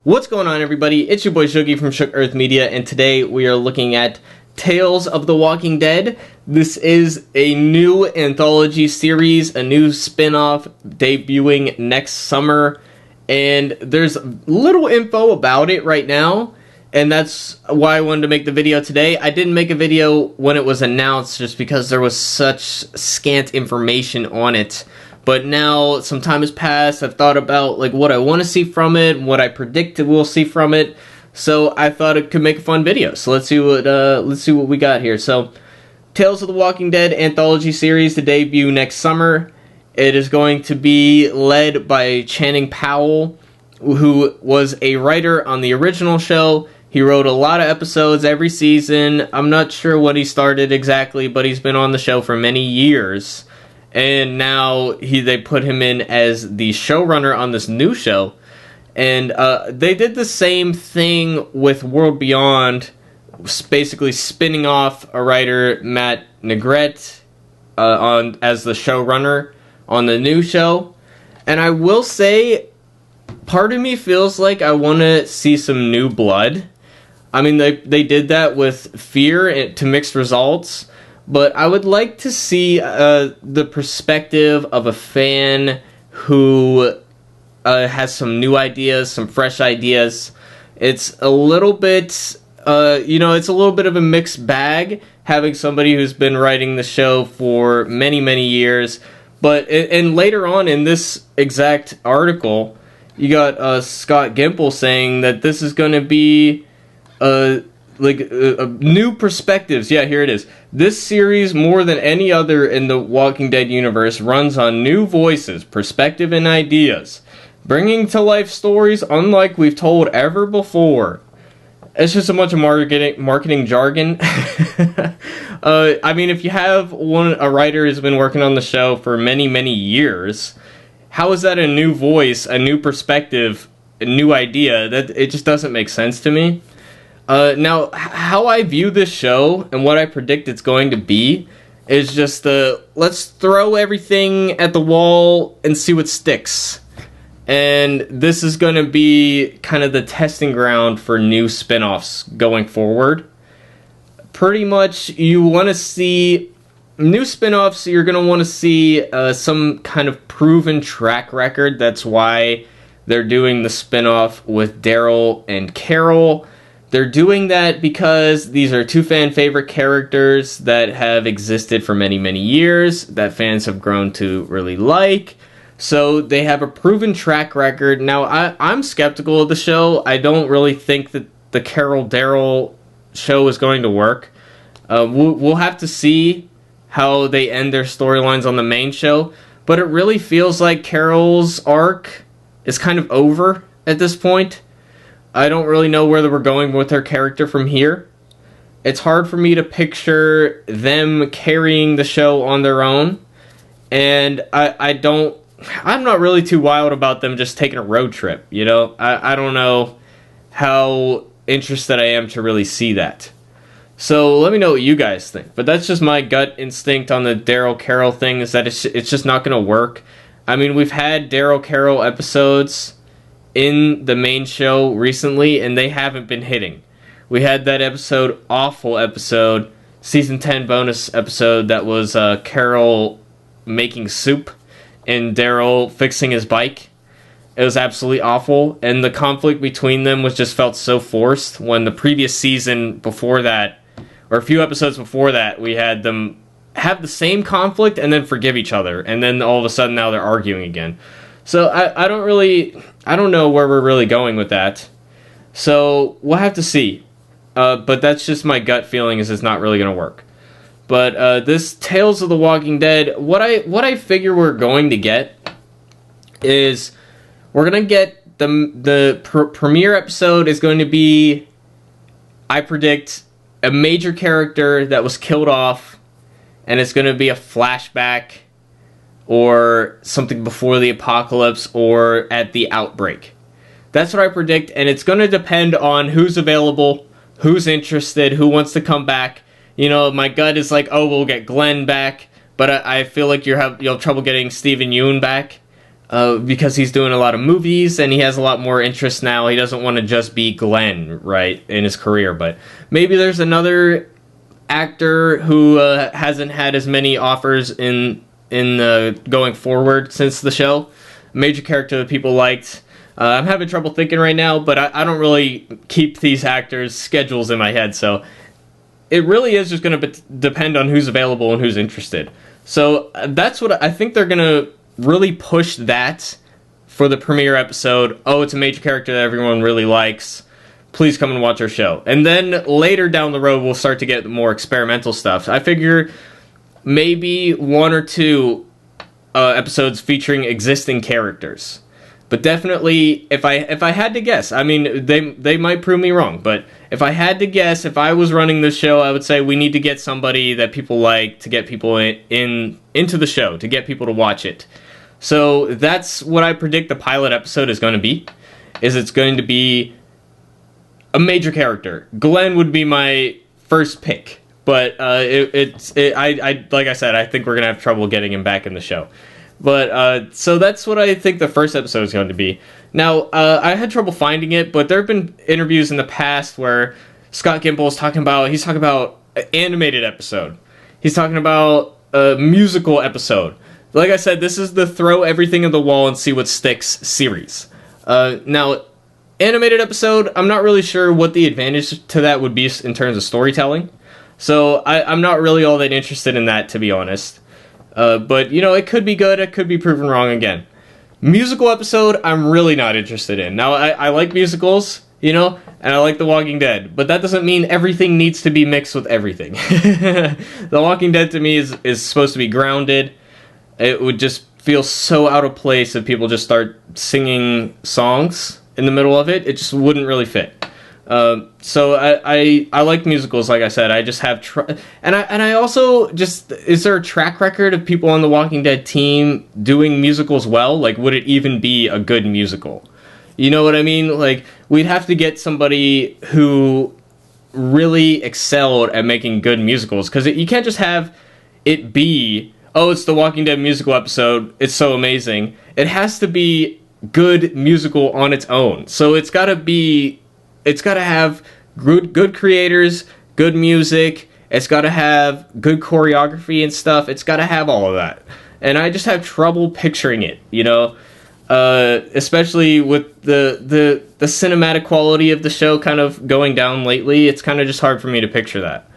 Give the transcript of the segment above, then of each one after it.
What's going on, everybody? It's your boy Shuggy from Shook Earth Media, and today we are looking at Tales of the Walking Dead. This is a new anthology series, a new spin-off debuting next summer, and there's little info about it right now, and that's why I wanted to make the video today. I didn't make a video when it was announced just because there was such scant information on it. But now some time has passed. I've thought about what I want to see from it, what I predicted we'll see from it. So I thought it could make a fun video. So let's see what we got here. So Tales of the Walking Dead anthology series to debut next summer. It is going to be led by Channing Powell, who was a writer on the original show. He wrote a lot of episodes every season. I'm not sure when he started exactly, but he's been on the show for many years. And now they put him in as the showrunner on this new show. And they did the same thing with World Beyond, basically spinning off a writer, Matt Negrete, as the showrunner on the new show. And I will say, part of me feels like I want to see some new blood. I mean, they did that with Fear to mixed results. But I would like to see the perspective of a fan who has some new ideas, some fresh ideas. It's a little bit, it's a little bit of a mixed bag, having somebody who's been writing the show for many, many years. But, and later on in this exact article, you got Scott Gimple saying that this is going to be new perspectives. Yeah, here it is. This series, more than any other in the Walking Dead universe, runs on new voices, perspective, and ideas, bringing to life stories unlike we've told ever before. It's just a bunch of marketing jargon. I mean, if you have a writer who's been working on the show for many, many years, how is that a new voice, a new perspective, a new idea? That it just doesn't make sense to me. Now, how I view this show and what I predict it's going to be is just let's throw everything at the wall and see what sticks. And this is going to be kind of the testing ground for new spin-offs going forward. Pretty much, you want to see new spin-offs, you're going to want to see some kind of proven track record. That's why they're doing the spin-off with Daryl and Carol. They're doing that because these are two fan favorite characters that have existed for many, many years, that fans have grown to really like. So they have a proven track record. Now, I'm skeptical of the show. I don't really think that the Carol-Daryl show is going to work. We'll have to see how they end their storylines on the main show. But it really feels like Carol's arc is kind of over at this point. I don't really know where we're going with her character from here. It's hard for me to picture them carrying the show on their own. And I'm not really too wild about them just taking a road trip, you know? I don't know how interested I am to really see that. So let me know what you guys think. But that's just my gut instinct on the Daryl Carol thing, is that it's just not going to work. I mean, we've had Daryl Carol episodes in the main show recently, and they haven't been hitting. We had that awful episode, season 10 bonus episode, that was Carol making soup and Daryl fixing his bike. It was absolutely awful, and the conflict between them just felt so forced, when the previous season before that, or a few episodes before that, we had them have the same conflict and then forgive each other, and then all of a sudden now they're arguing again. So I don't know where we're really going with that. So we'll have to see. But that's just my gut feeling, is it's not really going to work. But this Tales of the Walking Dead, what I figure we're going to get is we're going to get the premiere episode is going to be, I predict, a major character that was killed off, and it's going to be a flashback or something before the apocalypse or at the outbreak. That's what I predict, and it's going to depend on who's available, who's interested, who wants to come back. You know, my gut is like, oh, we'll get Glenn back, but I feel like you'll have trouble getting Stephen Yeun back. because he's doing a lot of movies and he has a lot more interest now. He doesn't want to just be Glenn, right, in his career. But maybe there's another actor who hasn't had as many offers in going forward since the show. Major character that people liked. I'm having trouble thinking right now, but I don't really keep these actors' schedules in my head, so it really is just going to depend on who's available and who's interested. So that's what I think they're going to really push that for the premiere episode. Oh, it's a major character that everyone really likes. Please come and watch our show. And then later down the road, we'll start to get more experimental stuff. I figure maybe 1 or 2 episodes featuring existing characters. But definitely, if I had to guess, I mean, they might prove me wrong, but if I had to guess, if I was running this show, I would say we need to get somebody that people like to get people into the show, to get people to watch it. So that's what I predict the pilot episode is going to be. It's going to be a major character. Glenn would be my first pick, but like I said, I think we're gonna have trouble getting him back in the show. But so that's what I think the first episode is going to be. Now, I had trouble finding it, but there have been interviews in the past where Scott Gimple is talking about an animated episode. He's talking about a musical episode. Like I said, this is the throw everything at the wall and see what sticks series. Now, animated episode, I'm not really sure what the advantage to that would be in terms of storytelling. So I'm not really all that interested in that, to be honest. But, it could be good, it could be proven wrong again. Musical episode, I'm really not interested in. Now, I like musicals, and I like The Walking Dead, but that doesn't mean everything needs to be mixed with everything. The Walking Dead, to me, is supposed to be grounded. It would just feel so out of place if people just start singing songs in the middle of it. It just wouldn't really fit. So I like musicals, like I said. I just have and I also just, is there a track record of people on the Walking Dead team doing musicals well? Like, would it even be a good musical? You know what I mean? Like, we'd have to get somebody who really excelled at making good musicals, because you can't just have it be, oh, it's the Walking Dead musical episode, it's so amazing. It has to be good musical on its own. So it's got to have good creators, good music, it's got to have good choreography and stuff. It's got to have all of that. And I just have trouble picturing it, especially with the cinematic quality of the show kind of going down lately. It's kind of just hard for me to picture that.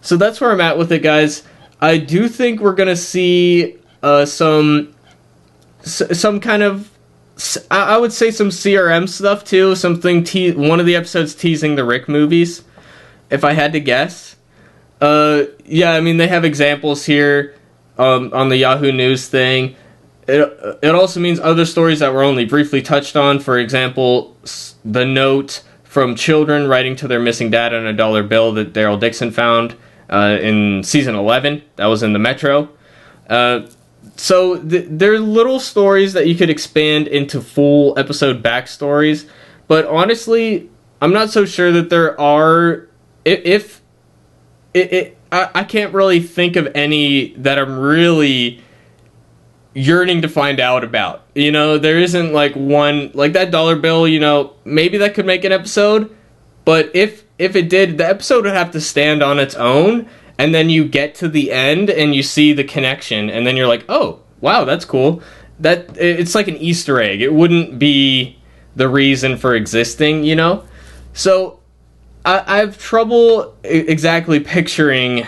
So that's where I'm at with it, guys. I do think we're going to see some kind of, I would say, some CRM stuff too. One of the episodes teasing the Rick movies, if I had to guess. Yeah, I mean, they have examples here on the Yahoo News thing. It also means other stories that were only briefly touched on. For example, the note from children writing to their missing dad on a dollar bill that Daryl Dixon found in season 11. That was in the Metro. So there are little stories that you could expand into full episode backstories, but honestly, I'm not so sure that there are. I can't really think of any that I'm really yearning to find out about. There isn't like one, like that dollar bill. Maybe that could make an episode, but if it did, the episode would have to stand on its own. And then you get to the end and you see the connection, and then you're like, oh, wow, that's cool. It's like an Easter egg. It wouldn't be the reason for existing, So I have trouble exactly picturing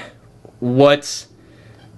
what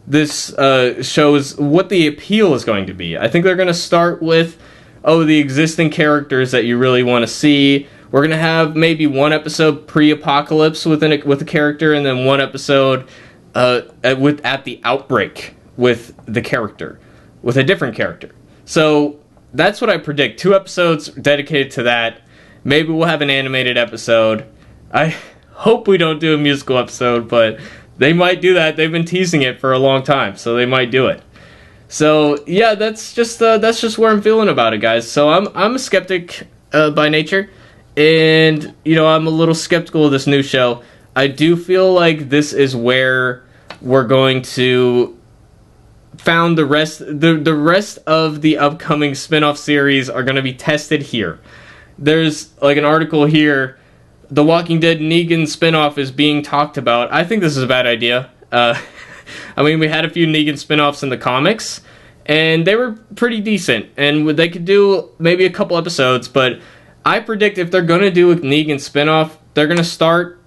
this shows, what the appeal is going to be. I think they're going to start with, the existing characters that you really want to see. We're going to have maybe one episode pre-apocalypse with a character, and then one episode at the outbreak with the character, with a different character. So that's what I predict. 2 episodes dedicated to that. Maybe we'll have an animated episode. I hope we don't do a musical episode, but they might do that. They've been teasing it for a long time, so they might do it. So yeah, that's just where I'm feeling about it, guys. So I'm a skeptic by nature. And, I'm a little skeptical of this new show. I do feel like this is where we're going to found the rest of the upcoming spin-off series are going to be tested here. There's like an article here, The Walking Dead Negan spin-off is being talked about. I think this is a bad idea. I mean, we had a few Negan spin-offs in the comics, and they were pretty decent, and they could do maybe a couple episodes, but I predict if they're going to do a Negan spin-off, they're going to start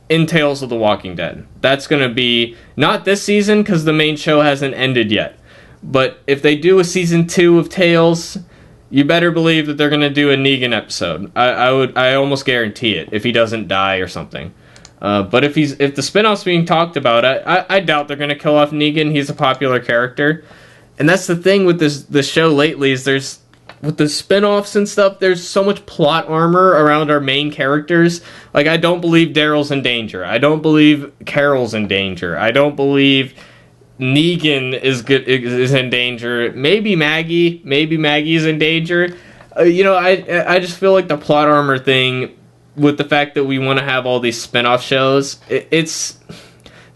in Tales of the Walking Dead. That's going to be, not this season, because the main show hasn't ended yet, but if they do a season 2 of Tales, you better believe that they're going to do a Negan episode. I almost guarantee it, if he doesn't die or something. But if the spin-off's being talked about, I doubt they're going to kill off Negan. He's a popular character. And that's the thing with this show lately, is with the spin-offs and stuff, there's so much plot armor around our main characters. Like, I don't believe Daryl's in danger. I don't believe Carol's in danger. I don't believe Negan is in danger. Maybe Maggie's in danger. I just feel like the plot armor thing, with the fact that we want to have all these spin-off shows,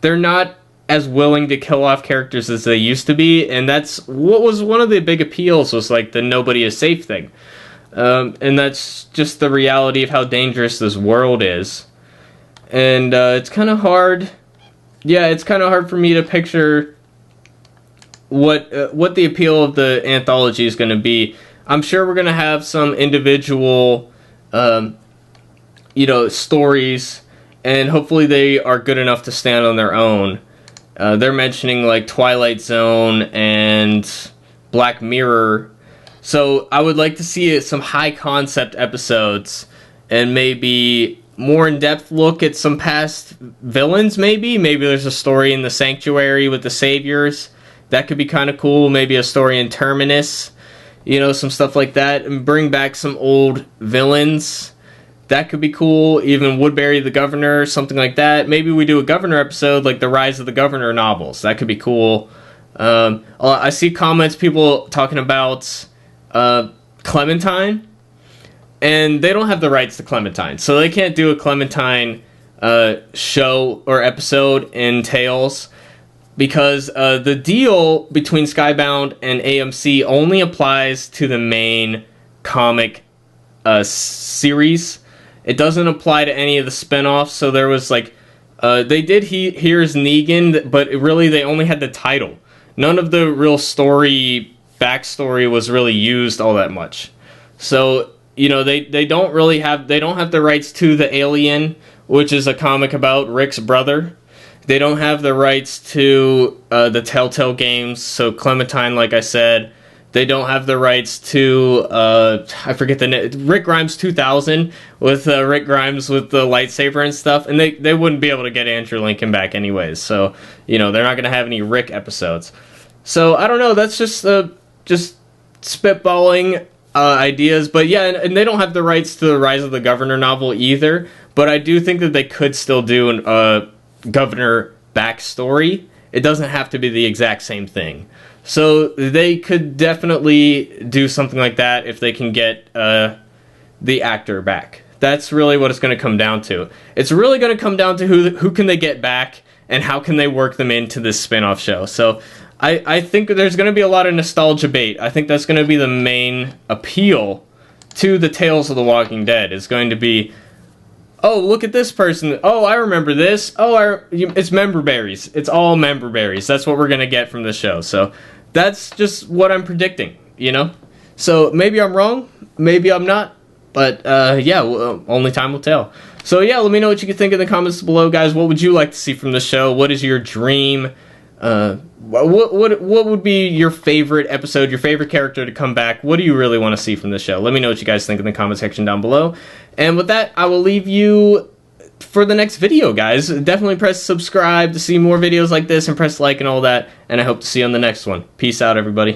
they're not as willing to kill off characters as they used to be, and that's what was one of the big appeals, was like the nobody is safe thing. And that's just the reality of how dangerous this world is. And it's kind of hard. Yeah, it's kind of hard for me to picture what the appeal of the anthology is going to be. I'm sure we're going to have some individual stories, and hopefully they are good enough to stand on their own. They're mentioning like Twilight Zone and Black Mirror, so I would like to see some high concept episodes and maybe more in-depth look at some past villains. Maybe there's a story in the Sanctuary with the Saviors. That could be kind of cool. Maybe a story in Terminus, some stuff like that, and bring back some old villains. That could be cool. Even Woodbury the Governor, something like that. Maybe we do a Governor episode, like the Rise of the Governor novels. That could be cool. I see comments, people talking about Clementine, and they don't have the rights to Clementine, so they can't do a Clementine show or episode in Tales, because the deal between Skybound and AMC only applies to the main comic series. It doesn't apply to any of the spin-offs. So there was like they did Here's Negan, but really they only had the title. None of the real backstory was really used all that much. So they don't have the rights to The Alien, which is a comic about Rick's brother. They don't have the rights to the Telltale games, so Clementine, like I said. They don't have the rights to, I forget the name, Rick Grimes 2000, with Rick Grimes with the lightsaber and stuff, and they wouldn't be able to get Andrew Lincoln back anyways, so, they're not going to have any Rick episodes. So, I don't know, that's just spitballing ideas, but yeah, and they don't have the rights to the Rise of the Governor novel either, but I do think that they could still do a Governor backstory. It doesn't have to be the exact same thing. So they could definitely do something like that if they can get the actor back. That's really what it's going to come down to. It's really going to come down to who can they get back and how can they work them into this spin-off show. So I think there's going to be a lot of nostalgia bait. I think that's going to be the main appeal to the Tales of the Walking Dead. It's going to be, oh, look at this person. Oh, I remember this. Oh, it's member berries. It's all member berries. That's what we're going to get from this show. So that's just what I'm predicting, So maybe I'm wrong. Maybe I'm not. But, only time will tell. So, yeah, let me know what you think in the comments below, guys. What would you like to see from the show? What is your dream? What would be your favorite episode, your favorite character to come back? What do you really want to see from the show? Let me know what you guys think in the comment section down below. And with that, I will leave you for the next video, guys. Definitely press subscribe to see more videos like this, and press like and all that. And I hope to see you on the next one. Peace out, everybody.